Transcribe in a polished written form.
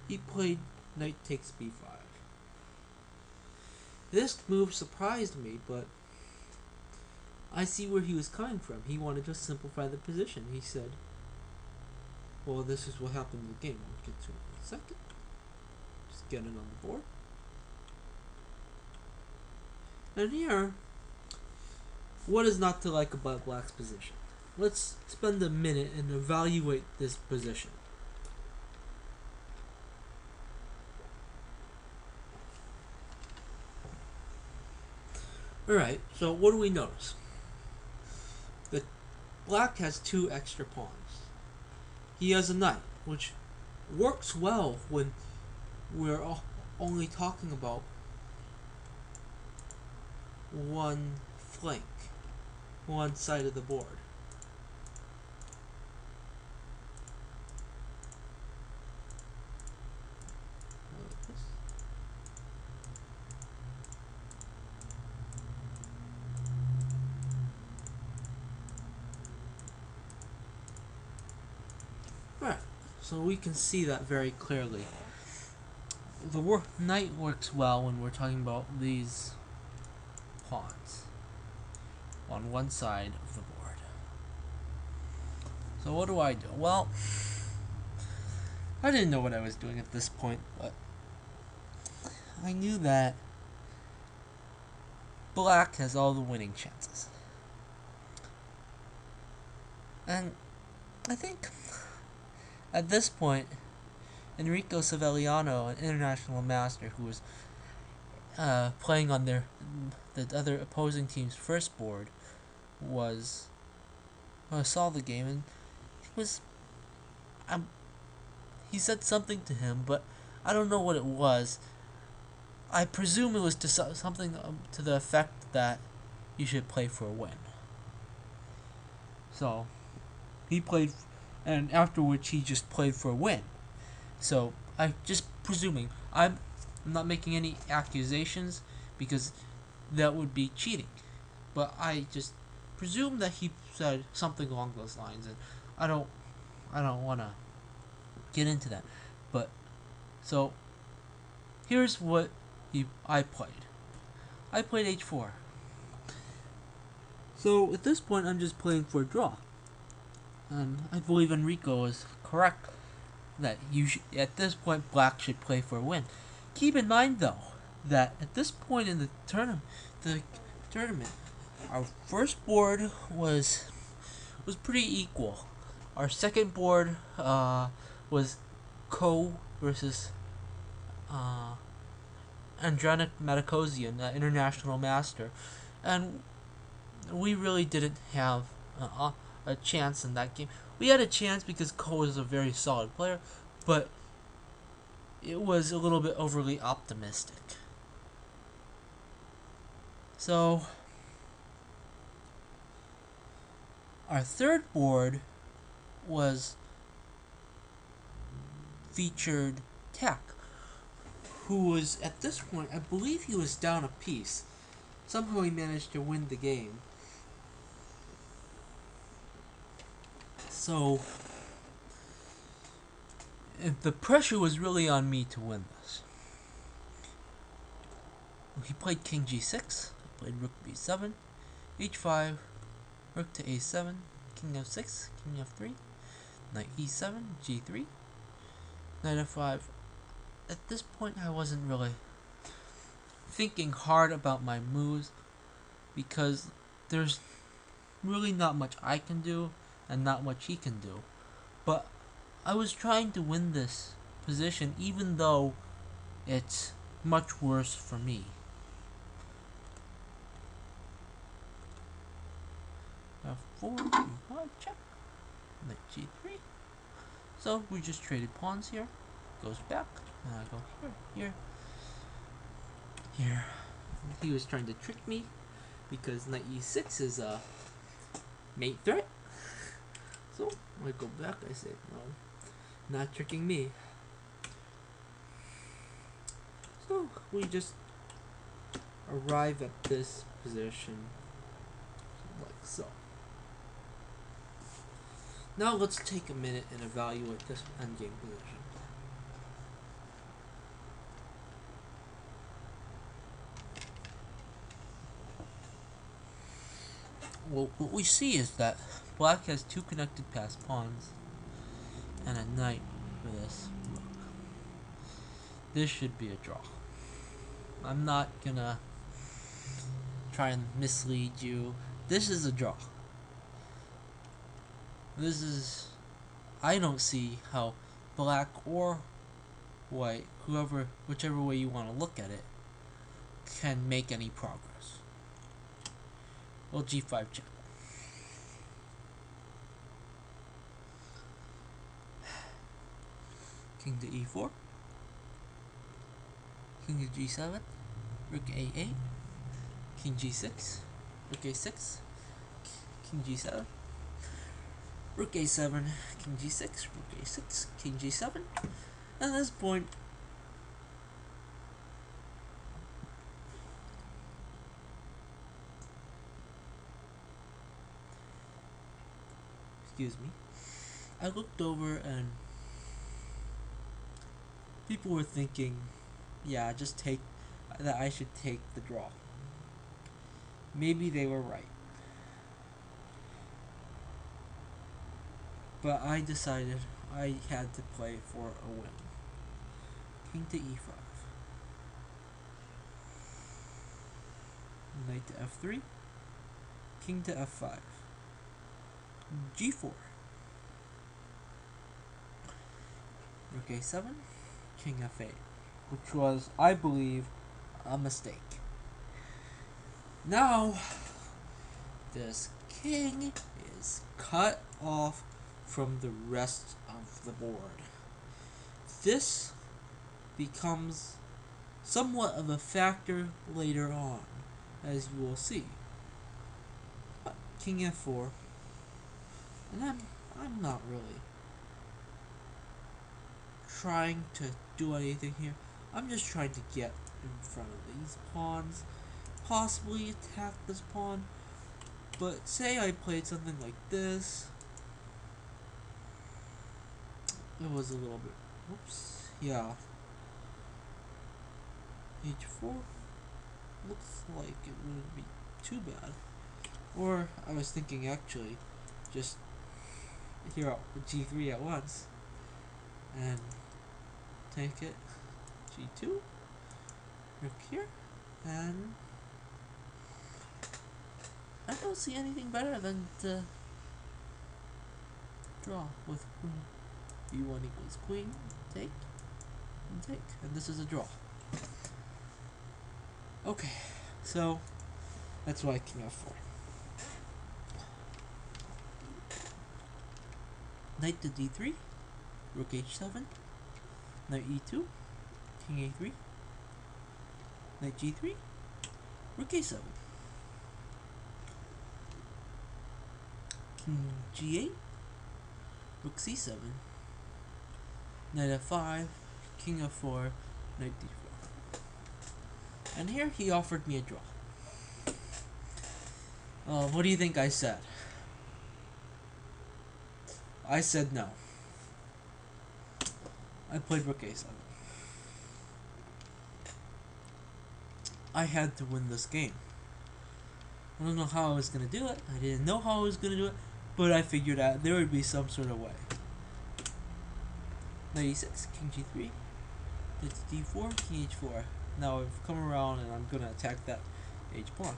he played knight takes b5. This move surprised me, but I see where he was coming from. He wanted to simplify the position. He said, well, this is what happened in the game. I'll get to it in a second. Just get it on the board. And here, what is not to like about black's position? Let's spend a minute and evaluate this position. Alright, so what do we notice? That black has 2 extra pawns. He has a knight, which works well when we're only talking about one flank, one side of the board. Right, so we can see that very clearly. The knight works well when we're talking about these pawns on one side of the board. So what do? Well, I didn't know what I was doing at this point, but I knew that black has all the winning chances. And I think at this point, Enrico Savelliano, an international master who was playing on the other opposing team's first board, saw the game, and he said something to him, but I don't know what it was. I presume it was something to the effect that you should play for a win. So he played, and after which he just played for a win. So I'm just presuming. I'm not making any accusations because that would be cheating. But I just presume that he said something along those lines, and I don't want to get into that. But so here's what I played. I played h4. So at this point, I'm just playing for a draw, and I believe Enrico is correct that at this point black should play for a win. Keep in mind though that at this point in the tournament, our first board was pretty equal. Our second board was Ko versus Andronic Matakosian, international master, and we really didn't have a chance in that game. We had a chance because Ko is a very solid player, but it was a little bit overly optimistic. So our third board featured Tech, who was at this point, I believe he was down a piece. Somehow he managed to win the game. So the pressure was really on me to win this. He played king g6, played rook b7, h5, rook to a7, king f6, king f3, knight e7, g3, knight f5. At this point, I wasn't really thinking hard about my moves because there's really not much I can do and not much he can do. But I was trying to win this position even though it's much worse for me. F4, e5, check. Knight g3. So we just traded pawns here. Goes back. And I go here, here. He was trying to trick me because knight e6 is a mate threat. So I go back. I say, no, not tricking me. So we just arrive at this position like so. Now let's take a minute and evaluate this endgame position. Well, what we see is that black has 2 connected passed pawns and a knight for this rook. This should be a draw. I'm not gonna try and mislead you. This is a draw. This is... I don't see how black or white, whichever way you want to look at it, can make any progress. Well, g5 check. King to e4. King to g7. Rook a8. King g6. Rook a6. King g7. Rook a7. King g6. Rook a6. King g7. At this point, excuse me, I looked over and people were thinking, yeah, just take that I should take the draw. Maybe they were right. But I decided I had to play for a win. King to e5. Knight to f3. King to f5. g4. Rook a7. King f8. Which was, I believe, a mistake. Now, this king is cut off from the rest of the board. This becomes somewhat of a factor later on, as you will see. But king f4, and I'm not really trying to do anything here. I'm just trying to get in front of these pawns, possibly attack this pawn. But say I played something like this, it was a little bit, whoops, yeah. h4 looks like it wouldn't be too bad. Or I was thinking actually just here out g3 at once and take it g2, rook here, and I don't see anything better than to draw with queen. b1 equals queen, take, and take, and this is a draw. Okay, so that's why king f4. Knight to d3, rook h7, knight e2, king a3, knight g3, rook a7, king g8, rook c7, knight f5, king f4, knight d4. And here he offered me a draw. What do you think I said? I said no. I played rook a7. I had to win this game. I don't know how I was going to do it. I didn't know how I was going to do it, but I figured out there would be some sort of way. Knight e6, king g3, knight d4, king h4. Now I've come around and I'm going to attack that h pawn.